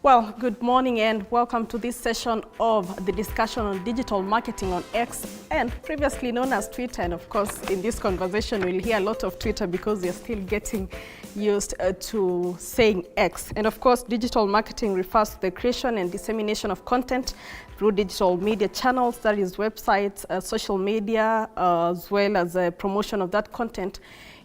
Well, good morning and welcome to this session of the discussion on digital marketing on X, and previously known as Twitter. And of course, in this conversation, we'll hear a lot of Twitter because they're still getting used to saying X. And of course, digital marketing refers to the creation and dissemination of content through digital media channels, that is websites, social media, as well as promotion of that content,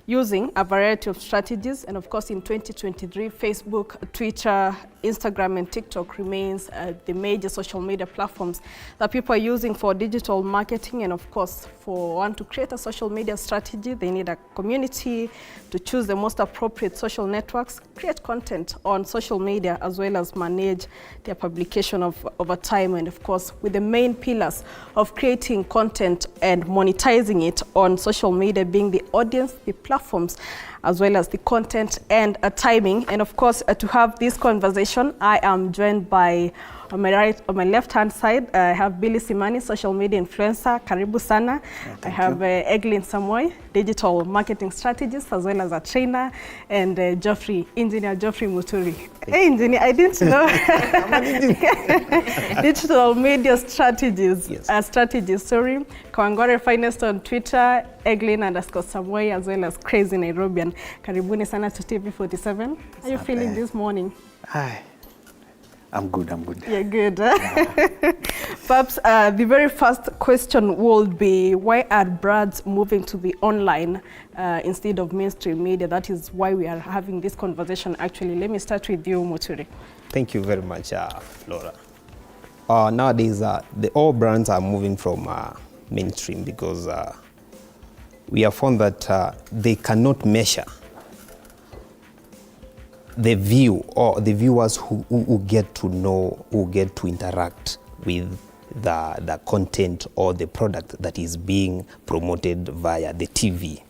using a variety of strategies. And of course, in 2023, Facebook, Twitter, Instagram, and TikTok remains the major social media platforms that people are using for digital marketing. And of course, for one to create a social media strategy, they need a community to choose the most appropriate social networks, create content on social media, as well as manage their publication over time. And of course, with the main pillars of creating content and monetizing it on social media being the audience, the platforms, as well as the content and timing. And of course, to have this conversation, I am joined by, on my left-hand side, I have Billy Simani, social media influencer. Karibu sana. I have Eglin Samoy, digital marketing strategist, as well as a trainer, and engineer Geoffrey Muturi. Hey, engineer, I didn't know. Digital media strategies. Yes. Strategist, sorry. Kawangware Finest on Twitter, Eglin_Samoy, as well as Crazy Nairobian. Karibuni sana to TV47. How are you feeling this morning? Hi. I'm good. You're good. Yeah. Perhaps the very first question would be, why are brands moving to the online instead of mainstream media? That is why we are having this conversation. Actually, let me start with you, Muturi. Thank you very much, Flora. Nowadays, all brands are moving from mainstream because we have found that they cannot measure the view or the viewers who get to know, who get to interact with the content or the product that is being promoted via the TV.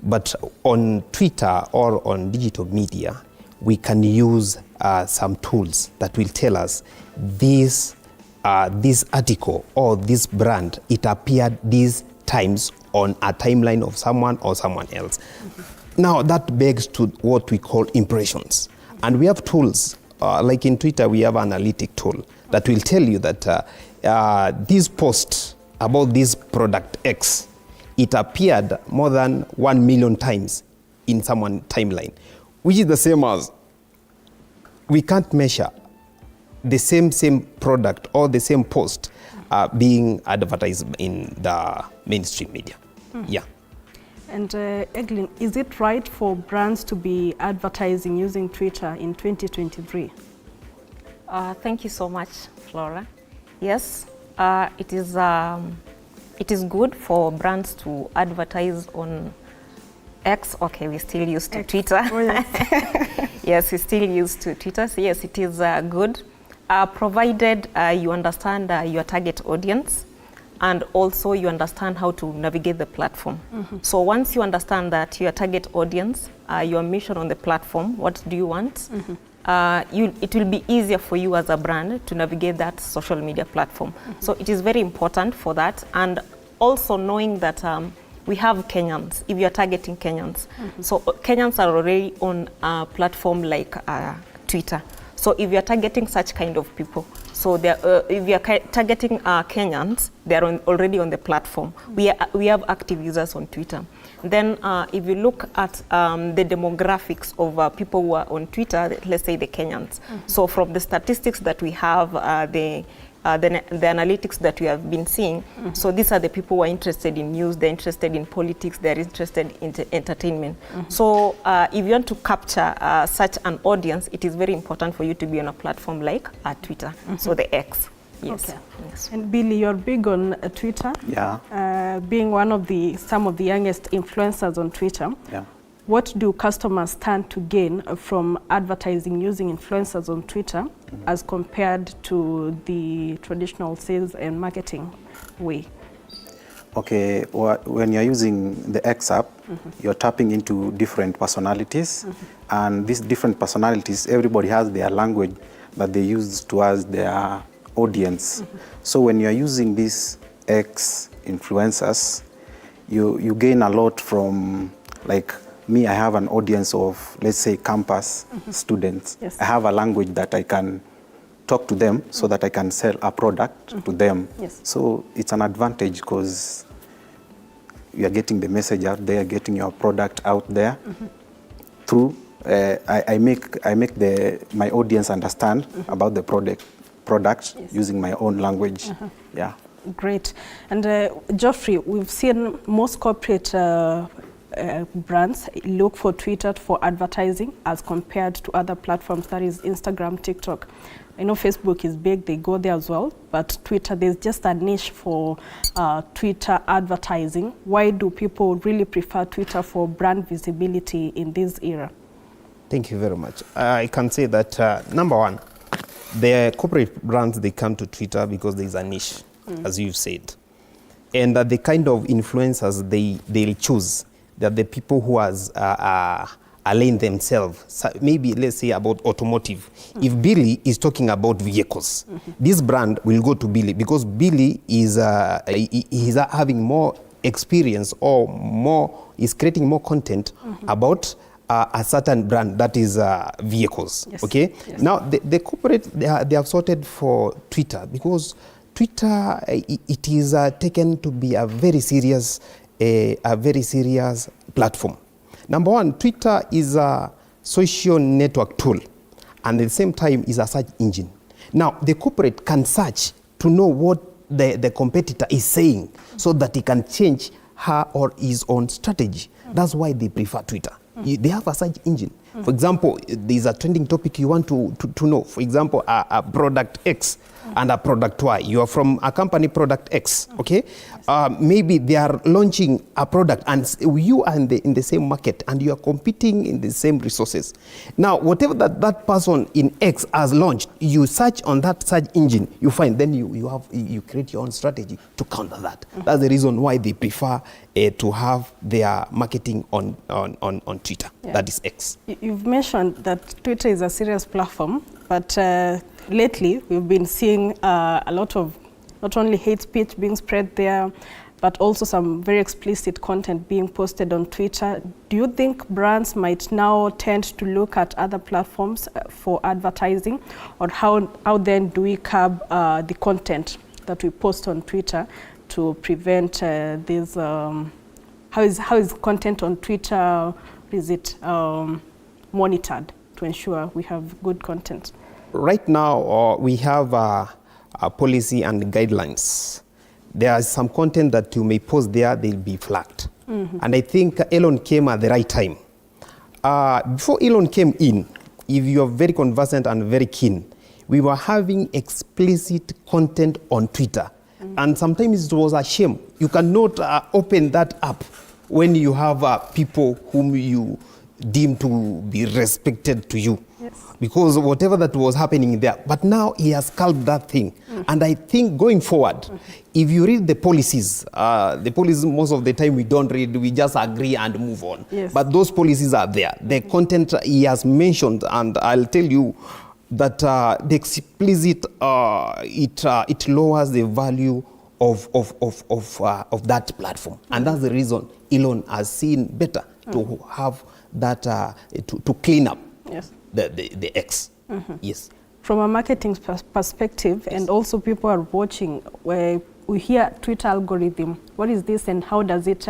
But on Twitter or on digital media, we can use some tools that will tell us this article or this brand, it appeared these times on a timeline of someone or someone else. Now that begs to what we call impressions. And we have tools, like in Twitter, we have an analytic tool that will tell you that this post about this product X, it appeared more than 1 million times in someone's timeline, which is the same as we can't measure the same product or the same post being advertised in the mainstream media. Yeah. And Eglin, is it right for brands to be advertising using Twitter in 2023? Thank you so much, Flora. Yes, it is good for brands to advertise on X. Okay, we still used to X. Twitter. Oh, yes. Yes, we still used to Twitter. So yes, it is good, provided you understand your target audience, and also you understand how to navigate the platform. So once you understand that your target audience, your mission on the platform, what do you want, it will be easier for you as a brand to navigate that social media platform. So it is very important for that, and also knowing that we have Kenyans, if you're targeting Kenyans. So Kenyans are already on a platform like Twitter. So if you're targeting such kind of people, so if you're targeting Kenyans, they're already on the platform. We have active users on Twitter. Then if you look at the demographics of people who are on Twitter, let's say the Kenyans. So from the statistics that we have, the analytics that we have been seeing, so these are the people who are interested in news, they're interested in politics, they're interested in entertainment. So if you want to capture such an audience, it is very important for you to be on a platform like Twitter, so the X. Yes. Okay. Yes. And Billy, you're big on Twitter. Yeah. Being one of some of the youngest influencers on Twitter. Yeah. What do customers stand to gain from advertising using influencers on Twitter as compared to the traditional sales and marketing way? Okay, when you're using the X app, you're tapping into different personalities, and these different personalities, everybody has their language that they use towards their audience. So when you're using these X influencers, you gain a lot from, like, me, I have an audience of, let's say, campus students. Yes. I have a language that I can talk to them so that I can sell a product to them. Yes. So it's an advantage because you are getting the message out there, getting your product out there through. I make my audience understand about the product using my own language. Yeah. Great. And Geoffrey, we've seen most corporate brands look for Twitter for advertising as compared to other platforms, that is Instagram, TikTok. I know Facebook is big, they go there as well, but Twitter, there's just a niche for Twitter advertising. Why do people really prefer Twitter for brand visibility in this era? Thank you very much. I can say that, number one, the corporate brands, they come to Twitter because there's a niche, as you've said. And the kind of influencers they choose, that the people who has align themselves. So maybe let's say about automotive. If Billy is talking about vehicles, this brand will go to Billy because Billy is he's having more experience or is creating more content about a certain brand, that is vehicles. Yes. Okay. Yes. Now the corporate they have sorted for Twitter because Twitter it is taken to be a very serious platform. Number one, Twitter is a social network tool, and at the same time is a search engine. Now the corporate can search to know what the competitor is saying, so that he can change her or his own strategy. That's why they prefer Twitter. They have a search engine. For example, there's a trending topic you want to know. For example, a product X and a product Y. You are from a company product X, okay? Maybe they are launching a product and you are in the same market and you are competing in the same resources. Now, whatever that person in X has launched, you search on that search engine, you find, then you create your own strategy to counter that. That's the reason why they prefer to have their marketing on Twitter. Yeah. That is X. You've mentioned that Twitter is a serious platform, but lately we've been seeing a lot of not only hate speech being spread there, but also some very explicit content being posted on Twitter. Do you think brands might now tend to look at other platforms for advertising? Or how then do we curb the content that we post on Twitter to prevent this? How is content on Twitter, is it monitored to ensure we have good content? Right now, we have a policy and guidelines. There is some content that you may post there, they'll be flagged. And I think Elon came at the right time. Before Elon came in, if you are very conversant and very keen, we were having explicit content on Twitter. And sometimes it was a shame. You cannot open that up when you have people whom you deem to be respected to you. Yes. Because whatever that was happening there, but now he has curbed that thing. And I think going forward, if you read the policies most of the time we don't read, we just agree and move on. Yes. But those policies are there. The content he has mentioned, and I'll tell you that the explicit, it lowers the value of that platform. And that's the reason Elon has seen better to have that, to clean up. Yes. The X. Yes. From a marketing perspective, yes. And also people are watching, where we hear Twitter algorithm. What is this and how does it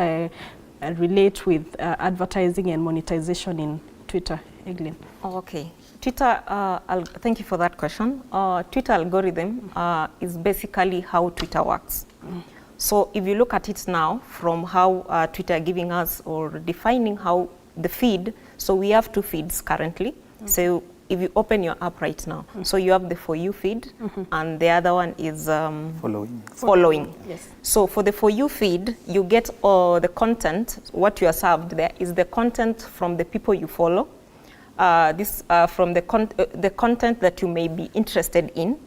relate with advertising and monetization in Twitter, Eglin? Okay. Twitter, thank you for that question. Twitter algorithm is basically how Twitter works. So if you look at it now from how Twitter are giving us or defining how the feed, so we have two feeds currently. So if you open your app right now, so you have the For You feed, and the other one is following. Yes. So for the For You feed, you get the content, what you are served there is the content from the people you follow, from the content that you may be interested in.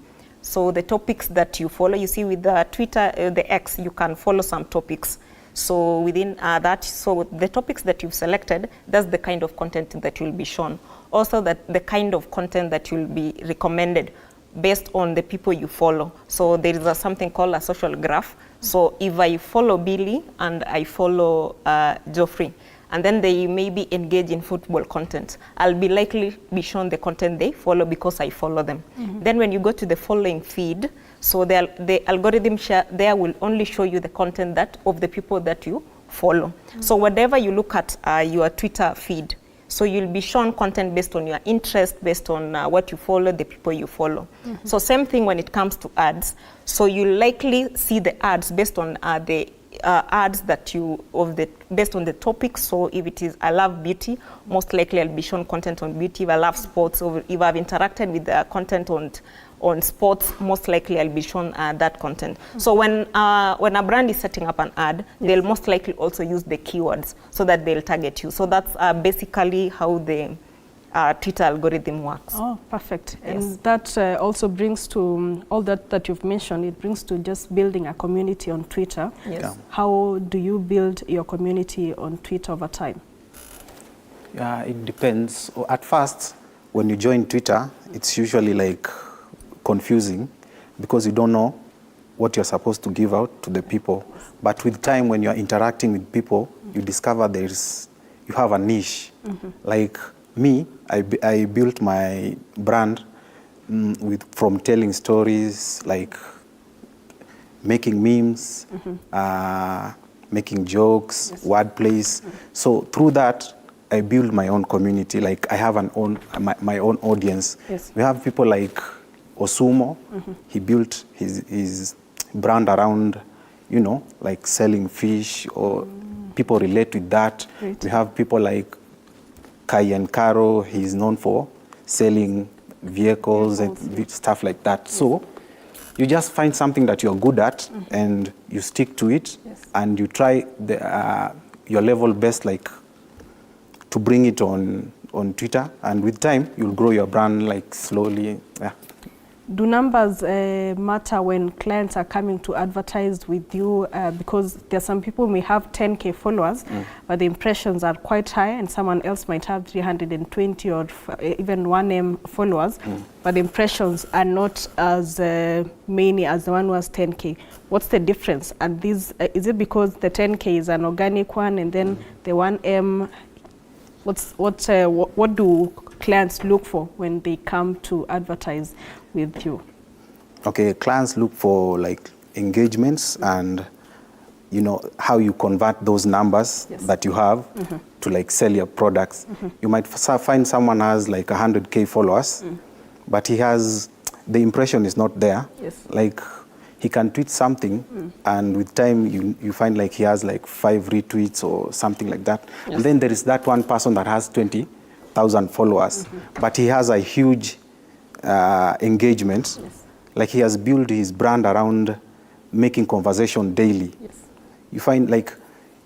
So the topics that you follow, you see with the Twitter, the X, you can follow some topics. So within that, so the topics that you've selected, that's the kind of content that will be shown. Also that the kind of content that will be recommended based on the people you follow. So there is something called a social graph. So if I follow Billy and I follow Geoffrey, and then they maybe engage in football content, I'll be likely be shown the content they follow because I follow them. Then when you go to the following feed, so the algorithm there will only show you the content that of the people that you follow. So whatever you look at your Twitter feed, so you'll be shown content based on your interest, based on what you follow, the people you follow. So same thing when it comes to ads. So you likely see the ads based on the ads that based on the topic. So if it is I love beauty, most likely I'll be shown content on beauty. If I love sports, or if I've interacted with the content on sports, most likely I'll be shown that content. So when a brand is setting up an ad, they'll most likely also use the keywords so that they'll target you. So that's basically how the Twitter algorithm works. Oh, perfect. Yes. And that also brings to all that you've mentioned, it brings to just building a community on Twitter. Yes. Yeah. How do you build your community on Twitter over time? Yeah, it depends. At first, when you join Twitter, it's usually like confusing because you don't know what you're supposed to give out to the people. But with time, when you're interacting with people, you discover you have a niche. Like me, I built my brand from telling stories, like making memes, making jokes, wordplays. So through that, I build my own community. Like I have my own audience. Yes. We have people like Osumo. He built his brand around, like selling fish, or people relate with that. Great. We have people like Kai and Karo. He's known for selling vehicles and stuff like that. So you just find something that you're good at and you stick to it, and you try your level best, like to bring it on Twitter, and with time you'll grow your brand like slowly. Yeah. Do numbers matter when clients are coming to advertise with you? Because there are some people may have 10K followers, but the impressions are quite high, and someone else might have 320 or even 1M followers, but the impressions are not as many as the one who has 10K. What's the difference? And is it because the 10K is an organic one, and then the 1M, what do clients look for when they come to advertise with you? Okay, clients look for like engagements and how you convert those numbers that you have to like sell your products. You might find someone has like 100K followers, but the impression is not there. Yes. Like he can tweet something, and with time you find like he has like 5 retweets or something like that. Yes. And then there is that one person that has 20,000 followers, but he has a huge engagement. Like he has built his brand around making conversation daily. You find like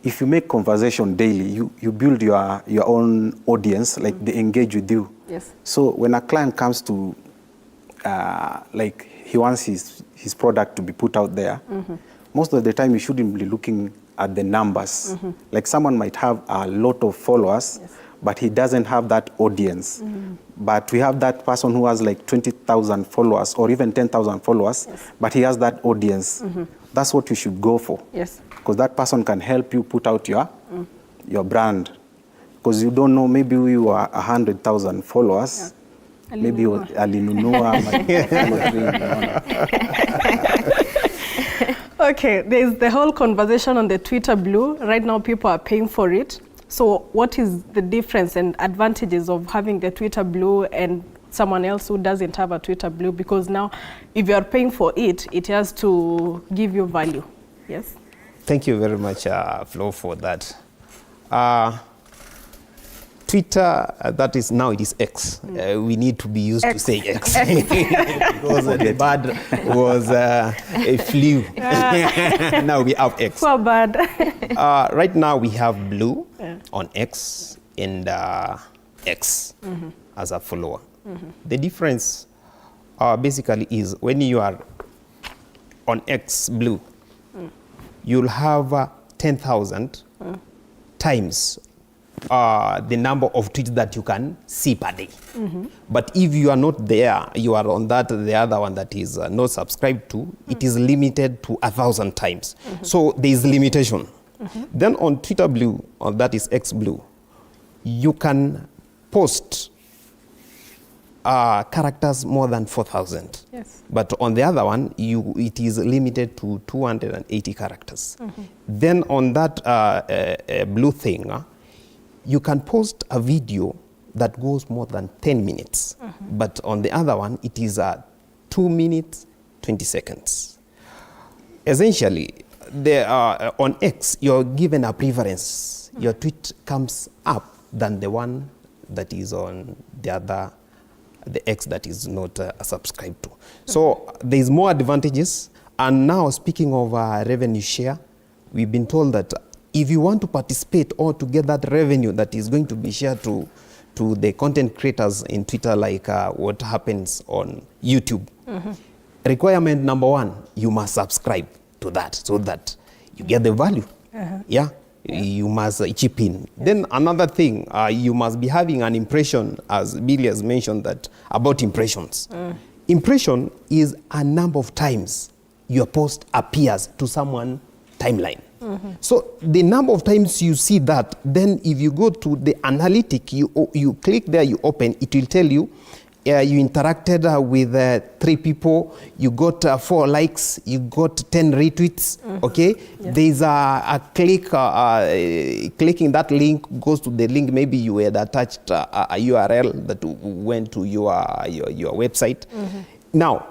if you make conversation daily, you build your own audience, like they engage with you. So when a client comes to like he wants his product to be put out there, most of the time you shouldn't be looking at the numbers. Like someone might have a lot of followers, but he doesn't have that audience. But we have that person who has like 20,000 followers or even 10,000 followers, but he has that audience. That's what you should go for. Because that person can help you put out your brand. Because you don't know, maybe you are 100,000 followers. Maybe alinunua. Okay, there's the whole conversation on the Twitter Blue. Right now people are paying for it. So what is the difference and advantages of having the Twitter Blue and someone else who doesn't have a Twitter Blue? Because now if you are paying for it, it has to give you value. Yes? Thank you very much, Flo, for that. Twitter, that is now it is X. We need to be used to say X. Because the bad was a flu. Now we have X. Poor bad. Right now we have Blue on X and X as a follower. The difference basically is when you are on X Blue, you'll have 10,000 times the number of tweets that you can see per day. But if you are not there, you are on the other one that is not subscribed to, it is limited to 1,000 times. So there is limitation Then on Twitter Blue, or that is X Blue, you can post characters more than 4,000. Yes. But on the other one, it is limited to 280 characters. Then on that blue thing, you can post a video that goes more than 10 minutes. But on the other one, it is 2 minutes, 20 seconds. Essentially, on X, you're given a preference. Your tweet comes up than the one that is on the X that is not subscribed to. So there's more advantages. And now speaking of revenue share, we've been told that if you want to participate or to get that revenue that is going to be shared to the content creators in Twitter, like what happens on YouTube, requirement number one, you must subscribe to that so that you get the value. Yeah. You must chip in. Then another thing, you must be having an impression, as Billy has mentioned, that about impressions. Impression is a number of times your post appears to someone timeline. So the number of times you see that, then if you go to the analytic, you click there, you open, it will tell you you interacted with 3 people, you got 4 likes, you got 10 retweets, okay? Yes. There's a click, clicking that link goes to the link, maybe you had attached a URL that went to your website. Now,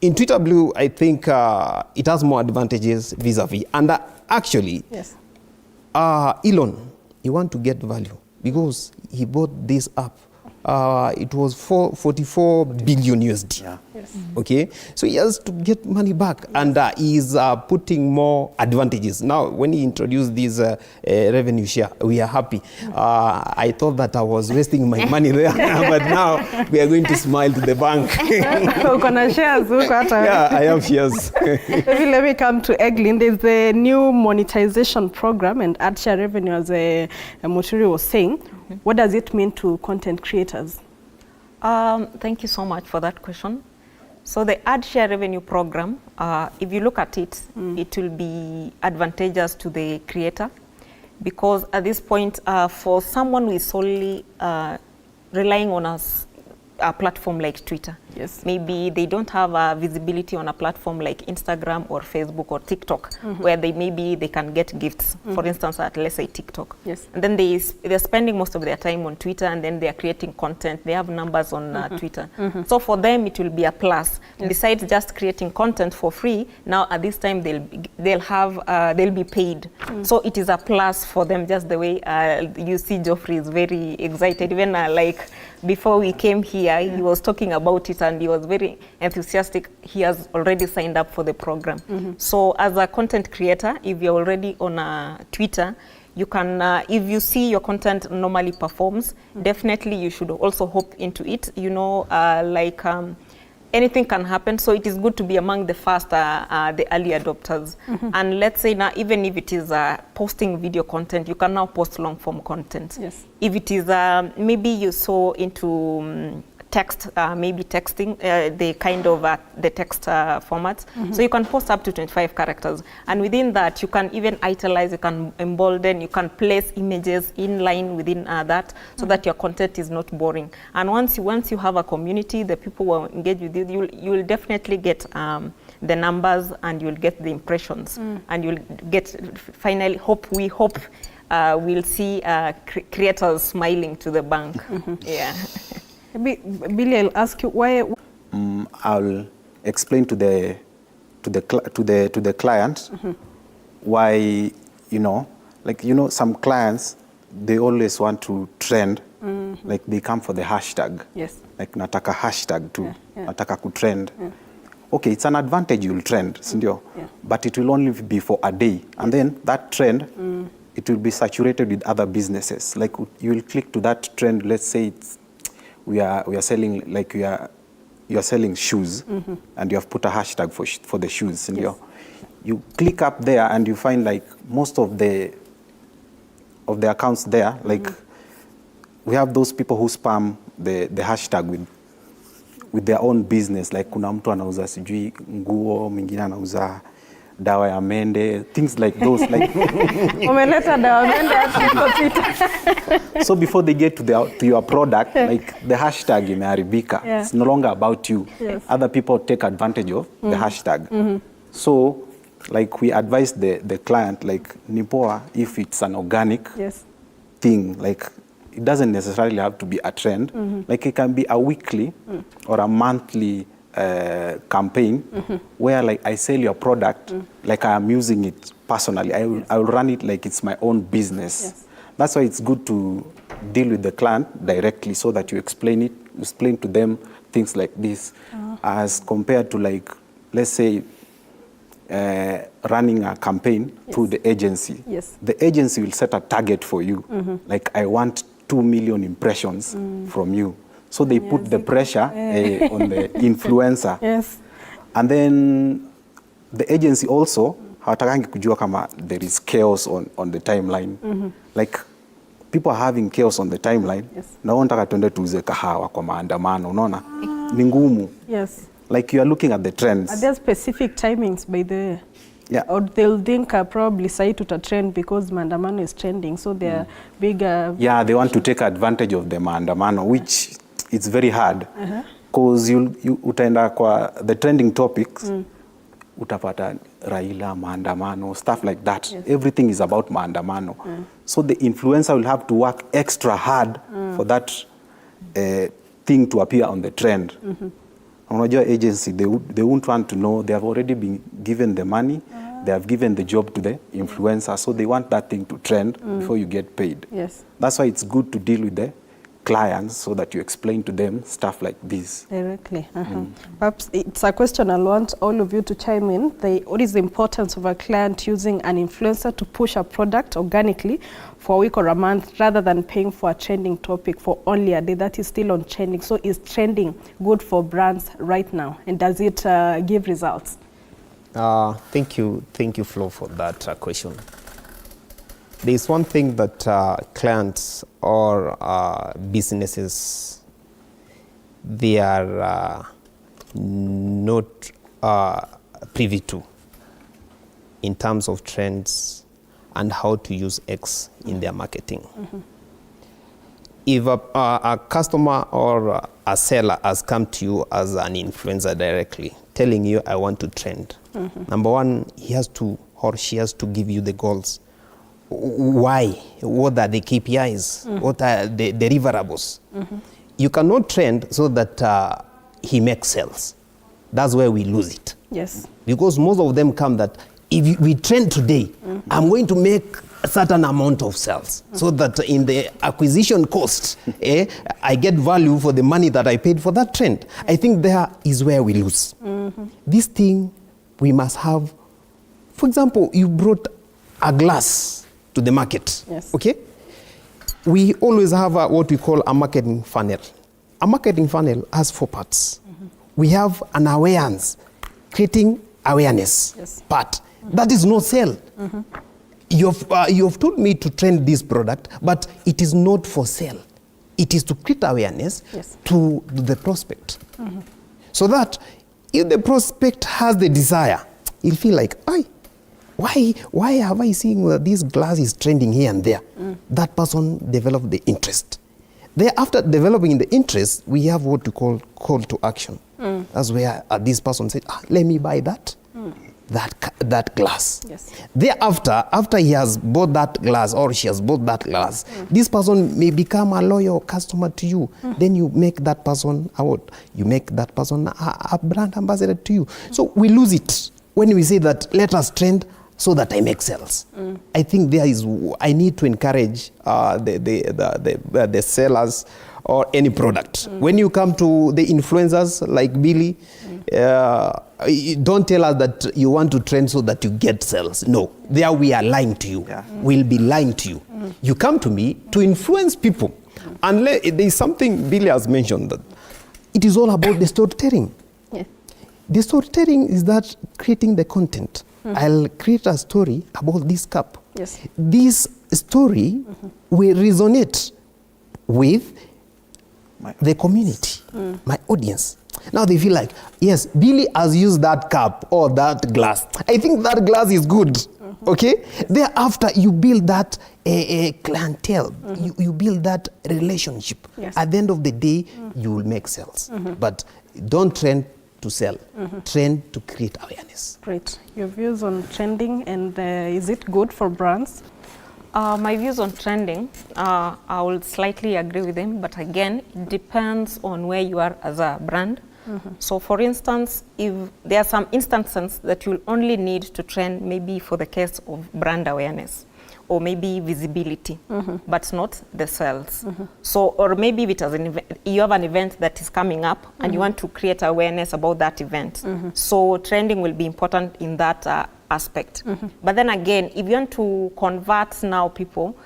in Twitter Blue, I think it has more advantages vis-a-vis. And actually, yes. Elon, he want to get value because he bought this app. It was 44 billion USD. Yeah. Yes. Okay, so he has to get money back, and he's putting more advantages. Now, when he introduced this revenue share, we are happy. I thought that I was wasting my money there, but now we are going to smile to the bank. Yeah, I have shares. Maybe let me come to Eglin. There's a new monetization program and ad share revenue, as Muturi was saying. What does it mean to content creators? Thank you so much for that question. So the ad share revenue program, if you look at it, it will be advantageous to the creator, because at this point, for someone who is solely relying on a platform like Twitter, yes, maybe they don't have visibility on a platform like Instagram or Facebook or TikTok, where they can get gifts, for instance, at, let's say, TikTok. Yes. And then they're spending most of their time on Twitter, and then they are creating content. They have numbers on Twitter. So for them, it will be a plus. Yes. Besides just creating content for free, now at this time they'll be paid. So it is a plus for them, just the way you see Geoffrey is very excited. Even like before we came here, he was talking about it and he was very enthusiastic. He has already signed up for the program. So as a content creator, if you're already on Twitter, you can, if you see your content normally performs, definitely you should also hop into it. You know, anything can happen, so it is good to be among the first, the early adopters. And let's say now, even if it is posting video content, you can now post long form content. Yes. If it is, maybe you saw into text, maybe texting, the kind of the text formats. So you can post up to 25 characters. And within that, you can even italize, you can embolden, you can place images in line within that, so that your content is not boring. And once you have a community, the people who engage with you, you will definitely get the numbers, and you'll get the impressions. And you'll get, finally, we hope we'll see creators smiling to the bank. Yeah. Billy, I'll ask you why. I'll explain to the client why, some clients, they always want to trend, like they come for the hashtag. Yes. Like nataka hashtag too, Yeah. nataka kutrend. Okay, it's an advantage you'll trend, sindio? Yeah. But it will only be for a day, and then that trend, it will be saturated with other businesses. Like you will click to that trend. Let's say it's we are selling, like you are selling shoes, and you have put a hashtag for the shoes, and you click up there and you find like most of the accounts there, like we have those people who spam the hashtag with their own business, like kuna mtu anauza sijui nguo, mwingine anauza dawa ya mende, things like those. Like Umeleta dawa mende hapo kwa Twitter. so before they get to your product, like the hashtag imeharibika. Yeah. It's no longer about you. Yes. Other people take advantage of the hashtag. So like we advise the client, like nipoa if it's an organic Yes. thing, like it doesn't necessarily have to be a trend. Like it can be a weekly or a monthly campaign where like I sell your product like I am using it personally. I will run it like it's my own business. Yes. That's why it's good to deal with the client directly so that you explain to them things like this as compared to like, let's say, running a campaign through the agency. Yes. The agency will set a target for you. Like I want 2 million impressions from you. So they put the pressure on the influencer. Yes. And then the agency also hawatakangi kujua kama there is chaos on the timeline. Like people are having chaos on the timeline. Yes. Na wanataka tuende tuuze kahawa kwa maandamano, unaona? Ni ngumu. Yes. Like you are looking at the trends. Are there specific timings by the way? Yeah. Or they'll think probably say to trend because maandamano is trending, so they're bigger. Yeah, they want to take advantage of the maandamano, which it's very hard. Because you utaenda kwa the trending topics, utapata Raila, maandamano, stuff like that. Yes. Everything is about maandamano. So the influencer will have to work extra hard for that thing to appear on the trend. Unajua agency, they won't want to know. They have already been given the money. They have given the job to the influencer. So they want that thing to trend before you get paid. Yes. That's why it's good to deal with the clients so that you explain to them stuff like this. Directly. Perhaps it's a question I want all of you to chime in. What is the importance of a client using an influencer to push a product organically for a week or a month rather than paying for a trending topic for only a day that is still on trending? So is trending good for brands right now? And does it give results? Thank you, Flo, for that question. There is one thing that clients or businesses, they are not privy to in terms of trends and how to use X in their marketing. If a customer or a seller has come to you as an influencer directly, telling you, I want to trend, number one, he has to or she has to give you the goals. Why? What are the KPIs? What are the deliverables? You cannot trend so that he makes sales. That's where we lose it. Yes. Because most of them come that if we trend today, I'm going to make a certain amount of sales so that in the acquisition cost, I get value for the money that I paid for that trend. I think there is where we lose. This thing we must have. For example, you brought a glass to the market. Yes. Okay? We always have what we call a marketing funnel. A marketing funnel has 4 parts. We have an awareness, creating awareness part. That is no sale. You have told me to trend this product, but it is not for sale. It is to create awareness to the prospect. So that if the prospect has the desire, he'll feel like, why have I seen that this glass is trending here and there? That person developed the interest. After developing the interest, we have what we call call to action. That's where this person said, let me buy that glass. Yes. Thereafter, after he has bought that glass or she has bought that glass, this person may become a loyal customer to you. Then you make that person you make that person a brand ambassador to you. So we lose it when we say that let us trend so that I make sales. I think I need to encourage the sellers or any product. When you come to the influencers like Billy, don't tell us that you want to trend so that you get sales. No, there we are lying to you. We'll be lying to you. You come to me to influence people. And there is something Billy has mentioned, that it is all about the storytelling. Yeah. The storytelling is that creating the content. I'll create a story about this cup. Yes. This story will resonate with the community, my audience. Now they feel like, yes, Billy has used that cup or that glass. I think that glass is good. Okay? Thereafter, you build that clientele. You build that relationship. Yes. At the end of the day, you will make sales. But don't trend to sell. Trend to create awareness. Great. Your views on trending, and is it good for brands? My views on trending, I will slightly agree with them, but again, it depends on where you are as a brand. So for instance, if there are some instances that you'll only need to trend, maybe for the case of brand awareness, or maybe visibility, but not the sales. So, or maybe if it has you have an event that is coming up and you want to create awareness about that event. So trending will be important in that aspect. But then again, if you want to convert now people,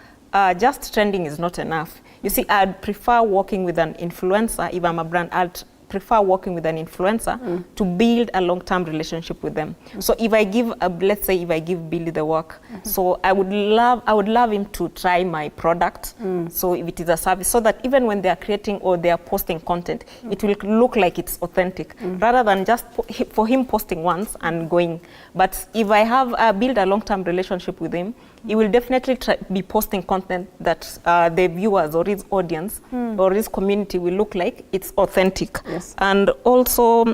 just trending is not enough. You see, I'd prefer working with an influencer. If I'm a brand, I'd prefer working with an influencer to build a long-term relationship with them. So if I give, let's say if I give Billy the work, so I would love him to try my product. So if it is a service, so that even when they are creating or they are posting content, it will look like it's authentic, rather than just for him posting once and going. But if I have build a long-term relationship with him, he will definitely be posting content that the viewers or his audience or his community will look like it's authentic. Yes. And also,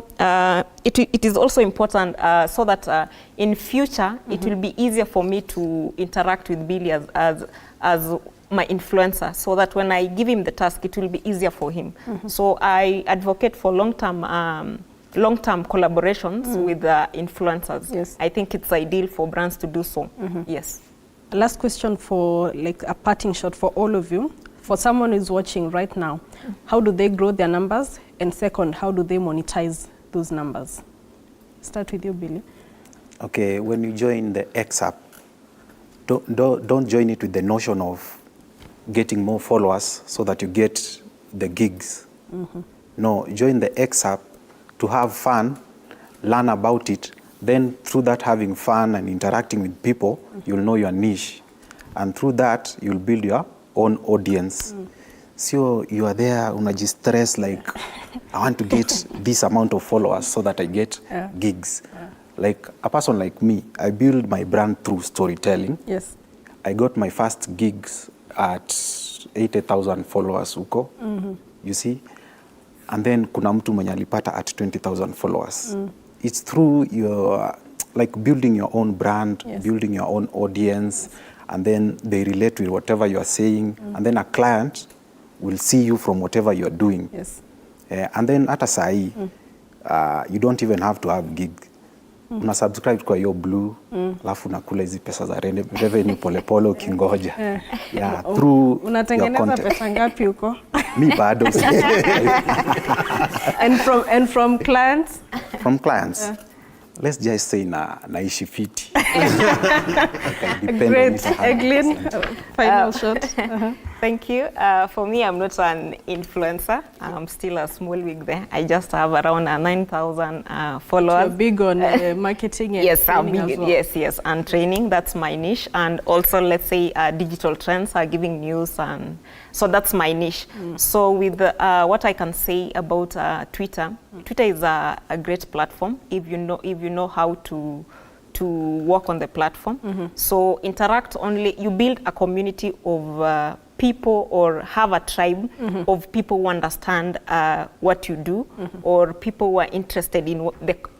it is also important so that in future, it will be easier for me to interact with Billy as my influencer, so that when I give him the task, it will be easier for him. So I advocate for long-term collaborations with influencers. Yes. I think it's ideal for brands to do so. Yes. Last question for like a parting shot for all of you. For someone who's watching right now, how do they grow their numbers? And second, how do they monetize those numbers? Start with you, Billy. Okay, when you join the X app, don't join it with the notion of getting more followers so that you get the gigs. No, join the X app to have fun, learn about it. Then through that, having fun and interacting with people, you'll know your niche. And through that, you'll build your own audience. So you are there, unajistress like, I want to get this amount of followers so that I get gigs. Like a person like me, I build my brand through storytelling. Yes. I got my first gigs at 80,000 followers huko, you see. And then kuna mtu mwenye alipata at 20,000 followers. It's through your, like building your own brand, building your own audience, and then they relate with whatever you are saying, and then a client will see you from whatever you are doing. Yes. And then hata sahi, you don't even have to have gig. Una subscribe kwa yo blue, alafu unakula hizi pesa za revenue polepole ukingoja. Yeah, through your Unatengeneza content. pesa ngapi huko? Mi bado. And from clients? From clients, let's just say naishi fiti. Great. Eglin, final shot. Thank you. For me, I'm not an influencer. I'm still a small wig there. I just have around 9,000 followers. You're big on marketing and Yes, I'm training big. as well. Yes, and training. That's my niche. And also, let's say digital trends are giving news, and so that's my niche. So with what I can say about Twitter, Twitter is a great platform if you know how to work on the platform. So interact only. You build a community of people, or have a tribe of people who understand what you do, or people who are interested in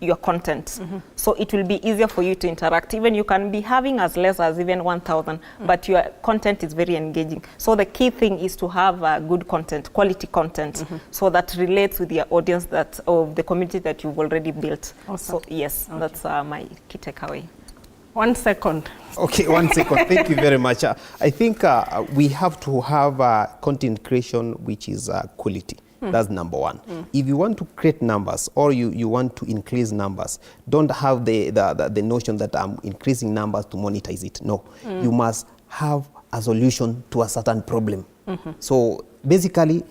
your content. So it will be easier for you to interact. Even you can be having as less as even 1,000, but your content is very engaging. So the key thing is to have good content, quality content, so that relates with your audience of the community that you've already built. Awesome. So yes, that's my key takeaway. 1 second. Okay, 1 second. Thank you very much. I think we have to have content creation which is quality. That's number one. If you want to create numbers, or you want to increase numbers, don't have the notion that I'm increasing numbers to monetize it. No, you must have a solution to a certain problem. So basically,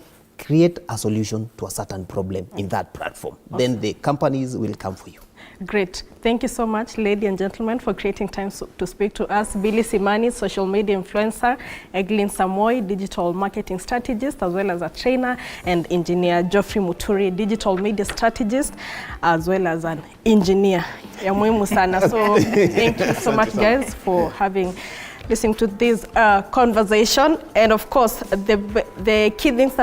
create a solution to a certain problem in that platform. Then the companies will come for you. Great. Thank you so much, ladies and gentlemen, for creating time to speak to us. Billy Simani, social media influencer, Eglin Samoy, digital marketing strategist, as well as a trainer, and engineer Geoffrey Muturi, digital media strategist, as well as an engineer. Ya muhimu sana. So thank you so much, guys, for listening to this conversation. And of course, the key things that